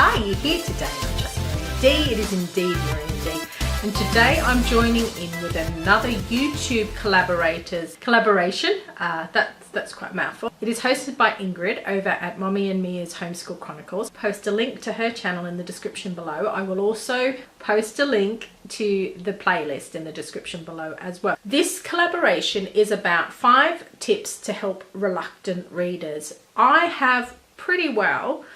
Hi, you're here today on justmariaD. It is indeed mariaD. And today I'm joining in with another YouTube collaboration. That's quite a mouthful. It is hosted by Ingrid over at Mommy and Mia's Homeschool Chronicles. Post a link to her channel in the description below. I will also post a link to the playlist in the description below as well. This collaboration is about 5 tips to help reluctant readers. I have pretty well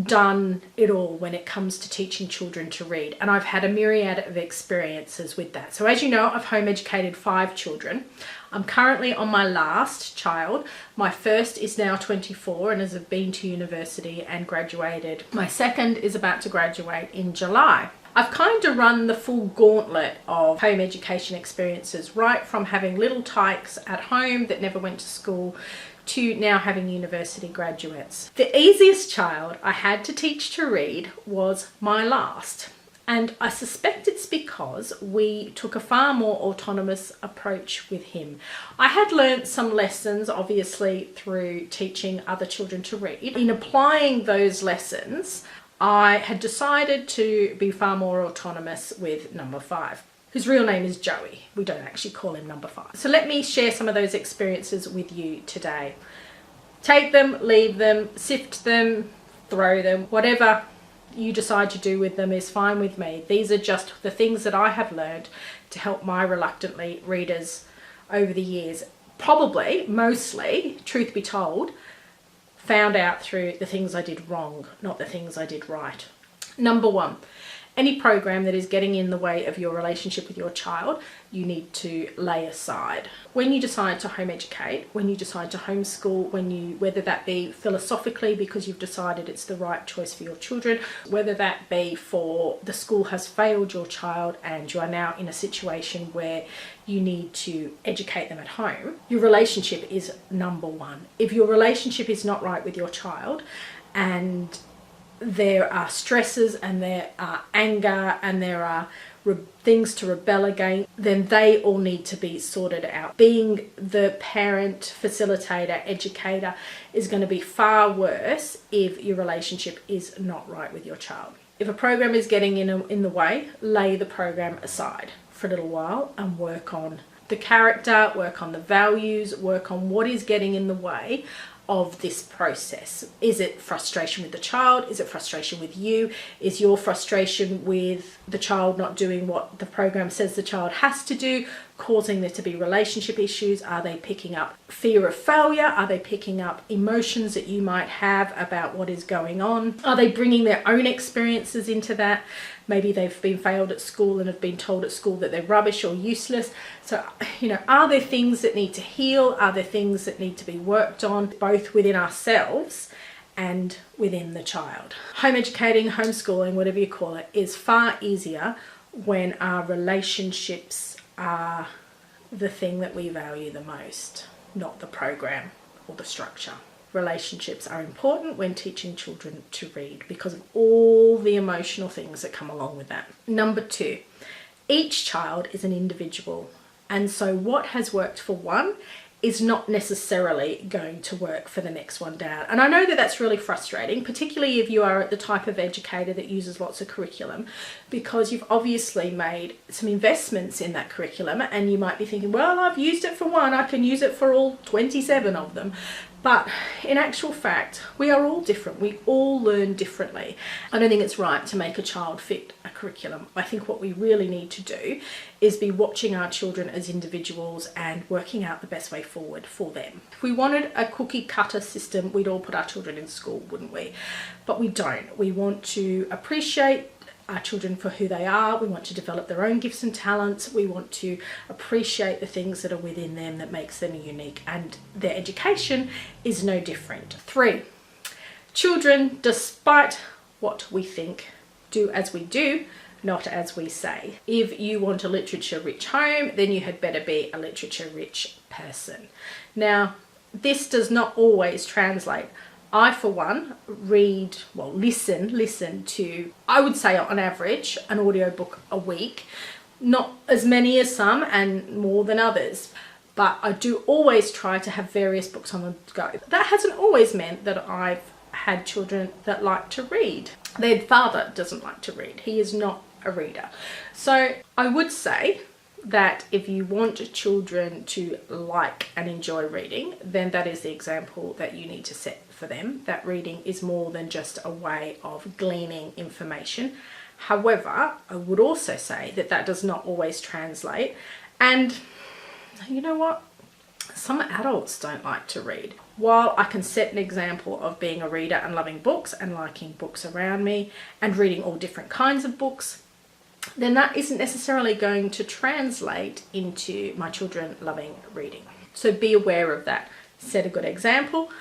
done it all when it comes to teaching children to read, and I've had a myriad of experiences with that. So as you know, I've home educated 5 children. I'm currently on my last child. My first is now 24 and has been to university and graduated. My second is about to graduate in July. I've kind of run the full gauntlet of home education experiences, right from having little tykes at home that never went to school to now having university graduates. The easiest child I had to teach to read was my last. And I suspect it's because we took a far more autonomous approach with him. I had learnt some lessons, obviously, through teaching other children to read. In applying those lessons, I had decided to be far more autonomous with number 5. Whose real name is Joey. We don't actually call him number 5. So let me share some of those experiences with you today. Take them, leave them, sift them, throw them, whatever you decide to do with them is fine with me. These are just the things that I have learned to help my reluctantly readers over the years. Probably, mostly, truth be told, found out through the things I did wrong, not the things I did right. Number 1. Any program that is getting in the way of your relationship with your child, you need to lay aside. When you decide to home educate, when you decide to homeschool, whether that be philosophically because you've decided it's the right choice for your children, whether that be for the school has failed your child and you are now in a situation where you need to educate them at home, your relationship is number 1. If your relationship is not right with your child and there are stresses and there are anger and there are things to rebel against, then they all need to be sorted out. Being the parent, facilitator, educator is going to be far worse if your relationship is not right with your child. If a program is getting in the way, lay the program aside for a little while and work on the character, work on the values, work on what is getting in the way of this process. Is it frustration with the child? Is it frustration with you? Is your frustration with the child not doing what the program says the child has to do causing there to be relationship issues? Are they picking up fear of failure? Are they picking up emotions that you might have about what is going on? Are they bringing their own experiences into that? Maybe they've been failed at school and have been told at school that they're rubbish or useless. So, are there things that need to heal? Are there things that need to be worked on, both within ourselves and within the child? Home educating, homeschooling, whatever you call it, is far easier when our relationships are the thing that we value the most, not the program or the structure. Relationships are important when teaching children to read because of all the emotional things that come along with that. Number 2, each child is an individual, and so what has worked for one is not necessarily going to work for the next one down. And I know that that's really frustrating, particularly if you are the type of educator that uses lots of curriculum, because you've obviously made some investments in that curriculum and you might be thinking, well, I've used it for one, I can use it for all 27 of them. But in actual fact, we are all different. We all learn differently. I don't think it's right to make a child fit a curriculum. I think what we really need to do is be watching our children as individuals and working out the best way forward for them. If we wanted a cookie cutter system, we'd all put our children in school, wouldn't we? But we don't. We want to appreciate our children for who they are. We want to develop their own gifts and talents. We want to appreciate the things that are within them that makes them unique, and their education is no different. 3, children, despite what we think, do as we do, not as we say. If you want a literature-rich home, then you had better be a literature-rich person. Now, this does not always translate. I, for one, listen to, I would say on average, an audiobook a week. Not as many as some and more than others, but I do always try to have various books on the go. That hasn't always meant that I've had children that like to read. Their father doesn't like to read. He is not a reader. So I would say that if you want children to like and enjoy reading, then that is the example that you need to set for them, that reading is more than just a way of gleaning information. However, I would also say that that does not always translate. And you know what? Some adults don't like to read. While I can set an example of being a reader and loving books and liking books around me and reading all different kinds of books, then that isn't necessarily going to translate into my children loving reading. So be aware of that. Set a good example,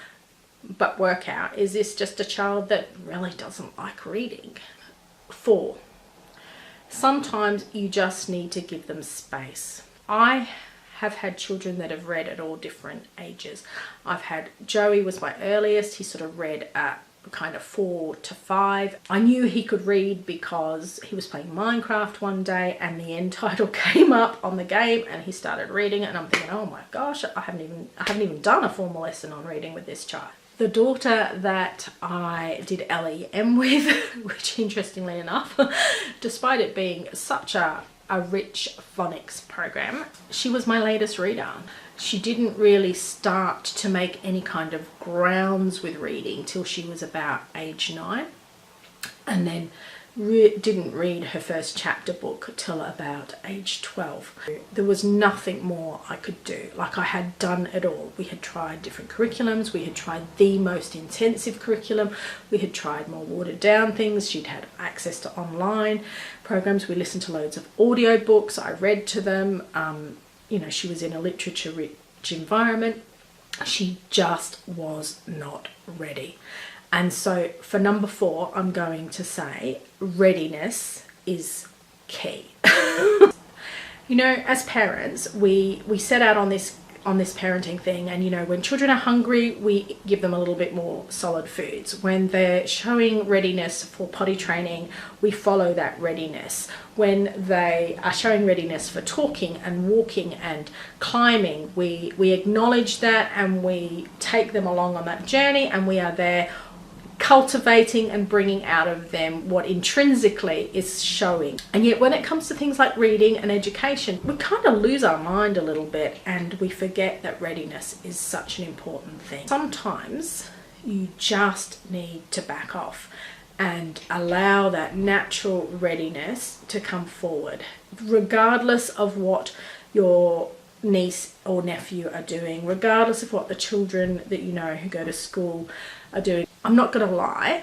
but work out, is this just a child that really doesn't like reading? 4, sometimes you just need to give them space. I have had children that have read at all different ages. I've had Joey was my earliest. He sort of read at kind of 4 to 5. I knew he could read because he was playing Minecraft one day and the end title came up on the game and he started reading it, and I'm thinking, oh my gosh, I haven't even done a formal lesson on reading with this child. The daughter that I did LEM with, which interestingly enough, despite it being such a rich phonics program, she was my latest reader. She didn't really start to make any kind of grounds with reading till she was about age 9, and then didn't read her first chapter book till about age 12. There was nothing more I could do. Like, I had done it all. We had tried different curriculums. We had tried the most intensive curriculum. We had tried more watered down things. She'd had access to online programs. We listened to loads of audio books. I read to them. You know, she was in a literature rich environment. She just was not ready. And so for number 4, I'm going to say readiness is key. You know, as parents, we set out on this parenting thing, and you know, when children are hungry, we give them a little bit more solid foods. When they're showing readiness for potty training, we follow that readiness. When they are showing readiness for talking and walking and climbing, we acknowledge that and we take them along on that journey, and we are there cultivating and bringing out of them what intrinsically is showing. And yet when it comes to things like reading and education, we kind of lose our mind a little bit and we forget that readiness is such an important thing. Sometimes you just need to back off and allow that natural readiness to come forward, regardless of what your niece or nephew are doing, regardless of what the children that you know who go to school are doing. I'm not going to lie,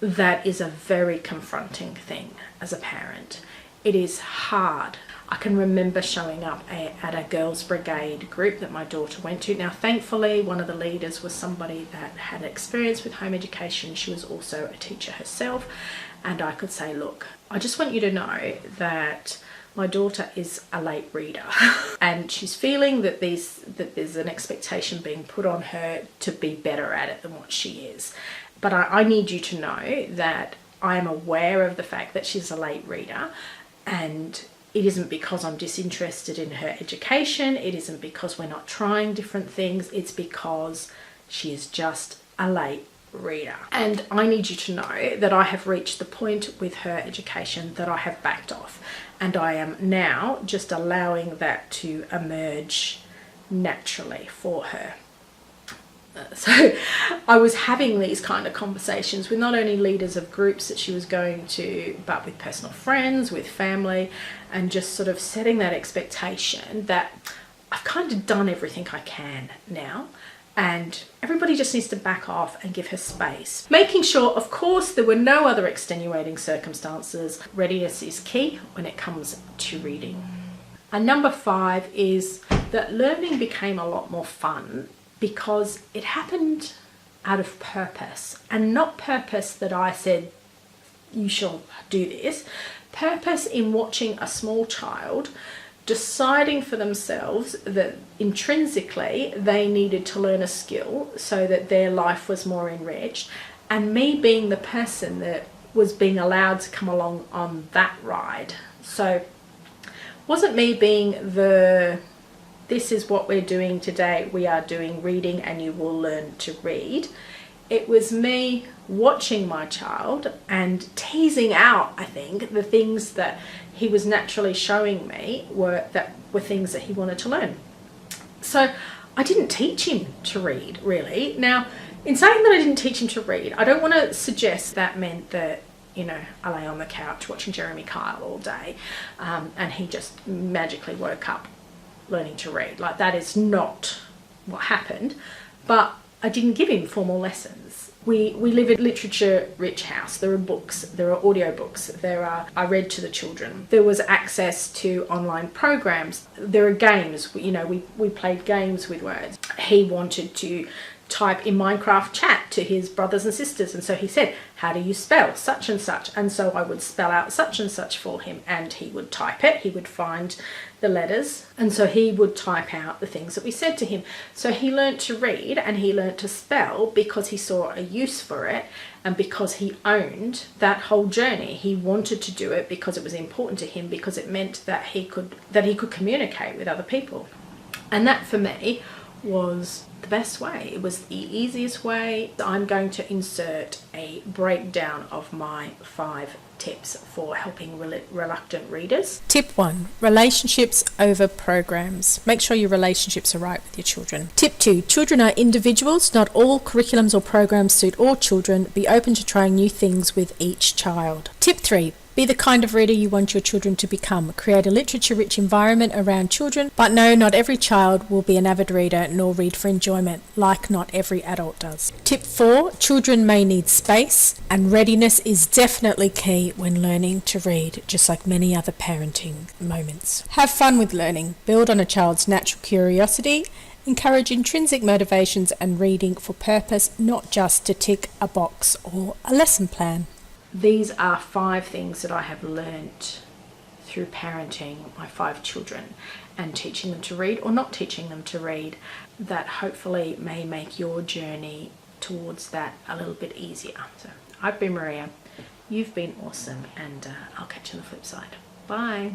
that is a very confronting thing as a parent. It is hard. I can remember showing up at a girls' brigade group that my daughter went to. Now, thankfully, one of the leaders was somebody that had experience with home education. She was also a teacher herself. And I could say, look, I just want you to know that my daughter is a late reader and she's feeling that there's an expectation being put on her to be better at it than what she is. But I need you to know that I am aware of the fact that she's a late reader, and it isn't because I'm disinterested in her education. It isn't because we're not trying different things. It's because she is just a late reader. And I need you to know that I have reached the point with her education that I have backed off, and I am now just allowing that to emerge naturally for her. So I was having these kind of conversations with not only leaders of groups that she was going to, but with personal friends, with family, and just sort of setting that expectation that I've kind of done everything I can now, and everybody just needs to back off and give her space. Making sure, of course, there were no other extenuating circumstances. Readiness is key when it comes to reading. And number 5 is that learning became a lot more fun because it happened out of purpose, and not purpose that I said you shall do this. Purpose in watching a small child deciding for themselves that intrinsically they needed to learn a skill so that their life was more enriched, and me being the person that was being allowed to come along on that ride. So it wasn't me being this is what we're doing today, we are doing reading and you will learn to read. It was me watching my child and teasing out, I think, the things that he was naturally showing me were things that he wanted to learn. So I didn't teach him to read, really. Now, in saying that I didn't teach him to read, I don't want to suggest that meant that, you know, I lay on the couch watching Jeremy Kyle all day and he just magically woke up learning to read. Like, that is not what happened. But I didn't give him formal lessons. We live in a literature-rich house. There are books, there are audiobooks, I read to the children. There was access to online programs. There are games, you know, we played games with words. He wanted to type in Minecraft chat to his brothers and sisters, and so he said, how do you spell such and such? And so I would spell out such and such for him, and he would type it. He would find the letters, and so he would type out the things that we said to him. So he learnt to read and he learnt to spell because he saw a use for it, and because he owned that whole journey. He wanted to do it because it was important to him, because it meant that he could communicate with other people. And that for me was the best way. It was the easiest way. I'm going to insert a breakdown of my 5 tips for helping reluctant readers. Tip 1, relationships over programs. Make sure your relationships are right with your children. Tip 2, children are individuals. Not all curriculums or programs suit all children. Be open to trying new things with each child. Tip 3, be the kind of reader you want your children to become. Create a literature-rich environment around children, but no, not every child will be an avid reader nor read for enjoyment, like not every adult does. Tip 4, children may need space, and readiness is definitely key when learning to read, just like many other parenting moments. Have fun with learning. Build on a child's natural curiosity. Encourage intrinsic motivations and reading for purpose, not just to tick a box or a lesson plan. These are 5 things that I have learnt through parenting my 5 children and teaching them to read or not teaching them to read, that hopefully may make your journey towards that a little bit easier. So I've been Maria, you've been awesome, and I'll catch you on the flip side. Bye.